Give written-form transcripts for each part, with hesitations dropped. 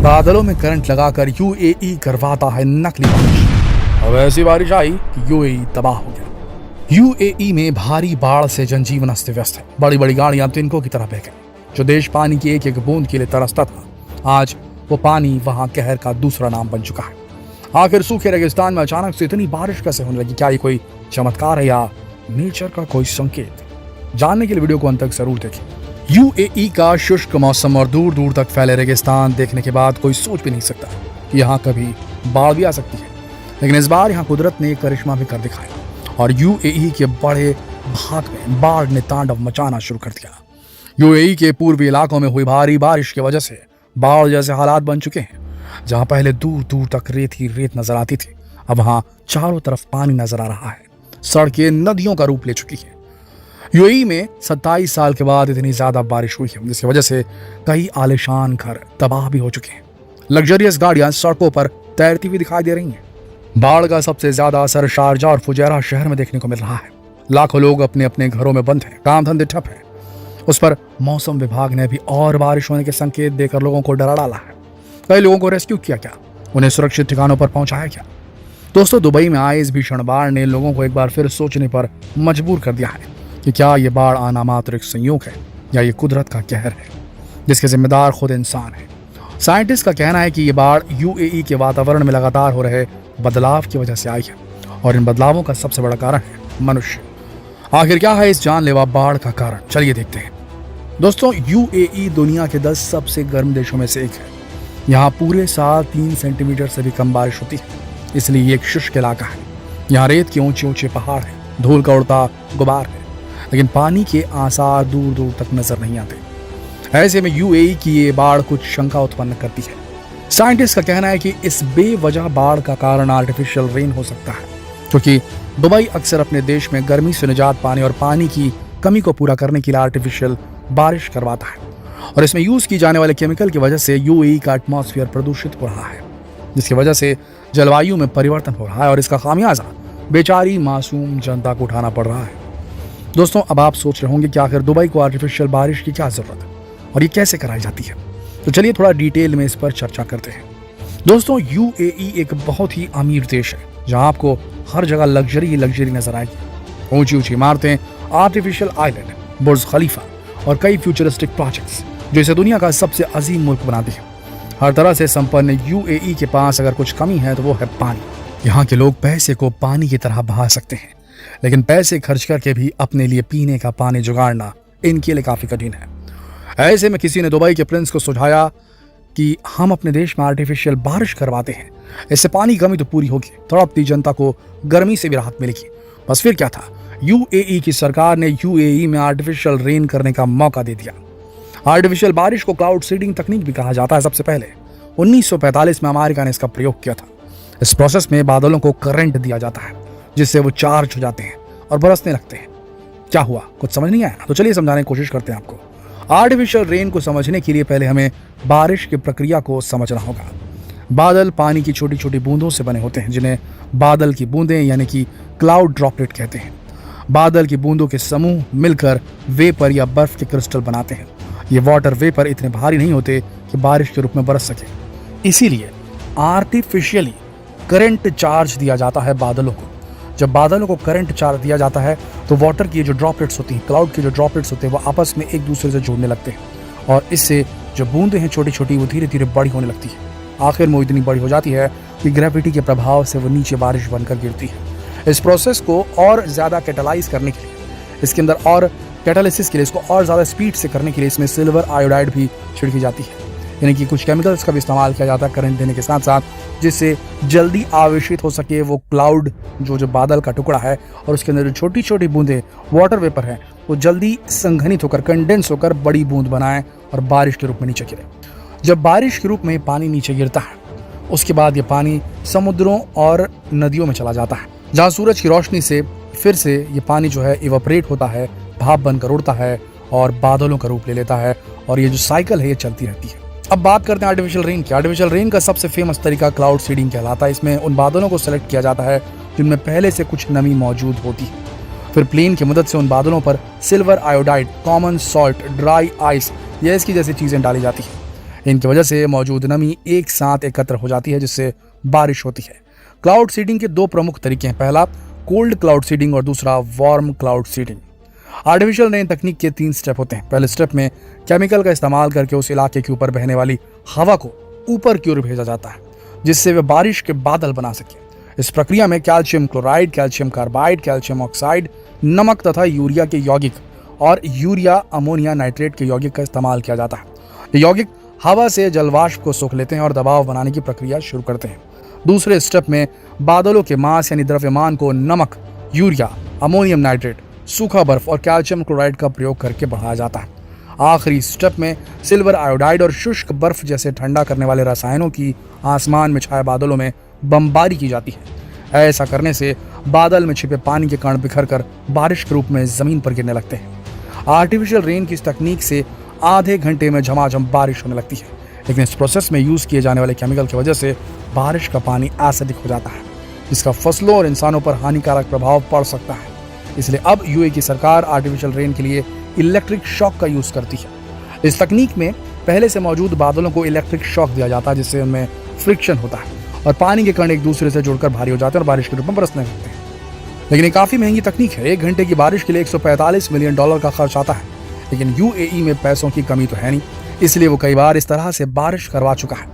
बादलों में करंट लगाकर यूएई करवाता है नकली बारिश। अब ऐसी बारिश आई कि यूएई तबाह हो गया। यूएई में भारी बाढ़ से जनजीवन अस्त व्यस्त है। बड़ी बड़ी गाड़ियां तिनकों की तरह बह गई। जो देश पानी की एक एक बूंद के लिए तरसता था, आज वो पानी वहां कहर का दूसरा नाम बन चुका है। आखिर सूखे रेगिस्तान में अचानक से इतनी बारिश कैसे होने लगी? क्या ये कोई चमत्कार है या नेचर का कोई संकेत? जानने के लिए वीडियो को अंत तक जरूर देखें। यूएई का शुष्क मौसम और दूर दूर तक फैले रेगिस्तान देखने के बाद कोई सोच भी नहीं सकता कि यहाँ कभी बाढ़ भी आ सकती है। लेकिन इस बार यहाँ कुदरत ने एक करिश्मा भी कर दिखाया और यूएई के बड़े भाग में बाढ़ ने तांडव मचाना शुरू कर दिया। यूएई के पूर्वी इलाकों में हुई भारी बारिश की वजह से बाढ़ जैसे हालात बन चुके हैं। जहाँ पहले दूर दूर तक रेत ही रेत नजर आती थी, अब वहाँ चारों तरफ पानी नजर आ रहा है। सड़कें नदियों का रूप ले चुकी है। यूएई में 27 साल के बाद इतनी ज्यादा बारिश हुई है, जिसकी वजह से कई आलीशान घर तबाह भी हो चुके हैं। लग्जरियस गाड़ियां सड़कों पर तैरती हुई दिखाई दे रही हैं। बाढ़ का सबसे ज्यादा असर शारजा और फुजैरा शहर में देखने को मिल रहा है। लाखों लोग अपने अपने घरों में बंद हैं, काम धंधे ठप हैं। उस पर मौसम विभाग ने भी और बारिश होने के संकेत देकर लोगों को डरा डाला है। कई लोगों को रेस्क्यू किया क्या? उन्हें सुरक्षित ठिकानों पर पहुंचाया क्या? दोस्तों, दुबई में आए इस भीषण बाढ़ ने लोगों को एक बार फिर सोचने पर मजबूर कर दिया है कि क्या ये बाढ़ आना मात्र एक संयोग है या ये कुदरत का कहर है जिसके जिम्मेदार खुद इंसान है। साइंटिस्ट का कहना है कि ये बाढ़ यूएई के वातावरण में लगातार हो रहे बदलाव की वजह से आई है और इन बदलावों का सबसे बड़ा कारण है मनुष्य। आखिर क्या है इस जानलेवा बाढ़ का कारण? चलिए देखते हैं। दोस्तों, यूएई दुनिया के 10 सबसे गर्म देशों में से एक है। यहाँ पूरे साल 3 सेंटीमीटर से भी कम बारिश होती है, इसलिए ये एक शुष्क इलाका है। यहाँ रेत के ऊंचे ऊंचे पहाड़ है, धूल का उड़ता गुबार है, लेकिन पानी के आसार दूर दूर तक नजर नहीं आते। ऐसे में यूएई की ये बाढ़ कुछ शंका उत्पन्न करती है। साइंटिस्ट का कहना है कि इस बेवजह बाढ़ का कारण आर्टिफिशियल रेन हो सकता है, क्योंकि दुबई अक्सर अपने देश में गर्मी से निजात पाने और पानी की कमी को पूरा करने के लिए आर्टिफिशियल बारिश करवाता है और इसमें यूज की जाने वाले केमिकल की वजह से यूएई का एटमॉस्फेयर प्रदूषित हो रहा है, जिसकी वजह से जलवायु में परिवर्तन हो रहा है और इसका खामियाजा बेचारी मासूम जनता को उठाना पड़ रहा है। दोस्तों, अब आप सोच रहे होंगे कि आखिर दुबई को आर्टिफिशियल बारिश की क्या जरूरत है और ये कैसे कराई जाती है? तो चलिए थोड़ा डिटेल में इस पर चर्चा करते हैं। दोस्तों, यूएई एक बहुत ही अमीर देश है जहां आपको हर जगह लग्जरी नजर आएगी। ऊंची ऊंची इमारतें, आर्टिफिशियल आइलैंड, बुर्ज खलीफा और कई फ्यूचरिस्टिक प्रोजेक्ट्स जो इसे दुनिया का सबसे अजीम मुल्क बनाती है। हर तरह से संपन्न यूएई के पास अगर कुछ कमी है तो वो है पानी। यहाँ के लोग पैसे को पानी की तरह बहा सकते हैं, लेकिन पैसे खर्च करके भी अपने लिए पीने का पानी जुगाड़ना इनके लिए काफी कठिन है। ऐसे में किसी ने दुबई के प्रिंस को सुझाया कि हम अपने देश में आर्टिफिशियल बारिश करवाते हैं, इससे पानी की कमी तो पूरी होगी, तड़पती जनता को गर्मी से भी राहत मिलेगी। बस फिर क्या था, यूएई की सरकार ने यूएई में आर्टिफिशियल रेन करने का मौका दे दिया। आर्टिफिशियल बारिश को क्लाउड सीडिंग तकनीक भी कहा जाता है। सबसे पहले 1945 में अमेरिका ने इसका प्रयोग किया था। इस प्रोसेस में बादलों को करंट दिया जाता है, जिससे वो चार्ज हो जाते हैं और बरसने लगते हैं। क्या हुआ, कुछ समझ नहीं आया? तो चलिए समझाने की कोशिश करते हैं आपको। आर्टिफिशियल रेन को समझने के लिए पहले हमें बारिश की प्रक्रिया को समझना होगा। बादल पानी की छोटी छोटी बूंदों से बने होते हैं, जिन्हें बादल की बूंदें यानी कि क्लाउड ड्रॉपलेट कहते हैं। बादल की बूंदों के समूह मिलकर वेपर या बर्फ के क्रिस्टल बनाते हैं। ये वाटर वेपर इतने भारी नहीं होते कि बारिश के रूप में बरस सके, इसीलिए आर्टिफिशियली करंट चार्ज दिया जाता है बादलों को। जब बादलों को करंट चार्ज दिया जाता है तो वाटर की जो ड्रॉपलेट्स होती हैं, क्लाउड की जो ड्रॉपलेट्स होते हैं, वो आपस में एक दूसरे से जुड़ने लगते हैं और इससे जो बूंदें हैं छोटी छोटी, वो धीरे धीरे बड़ी होने लगती है। आखिर में वो इतनी बड़ी हो जाती है कि ग्रेविटी के प्रभाव से वो नीचे बारिश बनकर गिरती है। इस प्रोसेस को और ज़्यादा कैटालाइज करने के लिए, इसके अंदर और कैटालिसिस के लिए, इसको और ज़्यादा स्पीड से करने के लिए इसमें सिल्वर आयोडाइड भी छिड़की जाती है, यानी कि कुछ केमिकल्स का भी इस्तेमाल किया जाता है करंट देने के साथ साथ, जिससे जल्दी आवेशित हो सके वो क्लाउड जो बादल का टुकड़ा है और उसके अंदर जो छोटी छोटी बूंदें वाटर वेपर है, वो जल्दी संघनित होकर कंडेंस होकर बड़ी बूंद बनाएं और बारिश के रूप में नीचे गिरे। जब बारिश के रूप में पानी नीचे गिरता है, उसके बाद ये पानी समुद्रों और नदियों में चला जाता है, जहाँ सूरज की रोशनी से फिर से ये पानी जो है इवापोरेट होता है, भाप बनकर उड़ता है और बादलों का रूप ले लेता है और ये जो साइकिल है ये चलती रहती है। अब बात करते हैं आर्टिफिशियल रेन की। आर्टिफिशियल रेन का सबसे फेमस तरीका क्लाउड सीडिंग कहलाता है। इसमें उन बादलों को सेलेक्ट किया जाता है जिनमें पहले से कुछ नमी मौजूद होती है। फिर प्लेन की मदद से उन बादलों पर silver iodide, common salt, dry ice या इसकी जैसी चीजें डाली जाती है। इनकी वजह से मौजूद नमी एक साथ एकत्र हो जाती है, जिससे बारिश होती है। क्लाउड सीडिंग के 2 प्रमुख तरीके हैं। पहला कोल्ड क्लाउड सीडिंग और दूसरा warm cloud seeding. Artificial rain तकनीक के 3 स्टेप होते हैं। पहले स्टेप में केमिकल का इस्तेमाल करके उस इलाके के ऊपर बहने वाली हवा को ऊपर की ओर भेजा जाता है, जिससे वे बारिश के बादल बना सके। इस प्रक्रिया में calcium chloride, calcium carbide, calcium oxide, नमक तथा यूरिया के यौगिक और यूरिया अमोनिया नाइट्रेट के यौगिक का इस्तेमाल किया जाता है। ये यौगिक हवा से जलवाष्प को सोख लेते हैं और दबाव बनाने की प्रक्रिया शुरू करते हैं। दूसरे स्टेप में बादलों के मास यानी द्रव्यमान को नमक, यूरिया, अमोनियम नाइट्रेट, सूखा बर्फ और कैल्शियम क्लोराइड का प्रयोग करके बढ़ाया जाता है। आखिरी स्टेप में सिल्वर आयोडाइड और शुष्क बर्फ जैसे ठंडा करने वाले रसायनों की आसमान में छाए बादलों में बमबारी की जाती है। ऐसा करने से बादल में छिपे पानी के कण बिखर कर बारिश के रूप में जमीन पर गिरने लगते हैं। आर्टिफिशियल रेन की इस तकनीक से आधे घंटे में झमाझम बारिश होने लगती है, लेकिन इस प्रोसेस में यूज किए जाने वाले केमिकल की वजह से बारिश का पानी एसिडिक हो जाता है, जिसका फसलों और इंसानों पर हानिकारक प्रभाव पड़ सकता है। इसलिए अब यूएई की सरकार आर्टिफिशियल रेन के लिए इलेक्ट्रिक शॉक का यूज करती है। इस तकनीक में पहले से मौजूद बादलों को इलेक्ट्रिक शॉक दिया जाता है, जिससे उनमें फ्रिक्शन होता है और पानी के कण एक दूसरे से जुड़कर भारी हो जाते हैं और बारिश के रूप में बरसने लगते हैं। लेकिन ये काफी महंगी तकनीक है। 1 घंटे की बारिश के लिए $145 मिलियन का खर्च आता है। लेकिन यूएई में पैसों की कमी तो है नहीं, इसलिए वो कई बार इस तरह से बारिश करवा चुका है।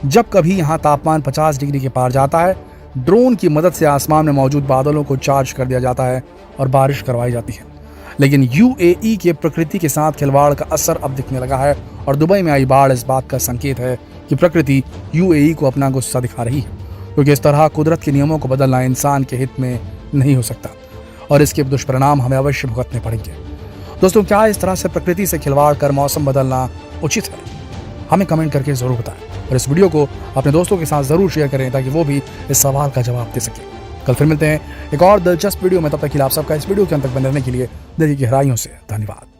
जब कभी यहाँ तापमान 50 डिग्री के पार जाता है, ड्रोन की मदद से आसमान में मौजूद बादलों को चार्ज कर दिया जाता है और बारिश करवाई जाती है। लेकिन यूएई के प्रकृति के साथ खिलवाड़ का असर अब दिखने लगा है और दुबई में आई बाढ़ इस बात का संकेत है कि प्रकृति यूएई को अपना गुस्सा दिखा रही है, क्योंकि इस तरह कुदरत के नियमों को बदलना इंसान के हित में नहीं हो सकता और इसके दुष्परिणाम हमें अवश्य भुगतने पड़ेंगे। दोस्तों, क्या इस तरह से प्रकृति से खिलवाड़ कर मौसम बदलना उचित है? हमें कमेंट करके जरूर बताएं और इस वीडियो को अपने दोस्तों के साथ जरूर शेयर करें ताकि वो भी इस सवाल का जवाब दे सके। कल फिर मिलते हैं एक और दिलचस्प वीडियो में। तब तक के लिए आप सबका इस वीडियो के अंत तक बने रहने के लिए दिल की गहराइयों से धन्यवाद।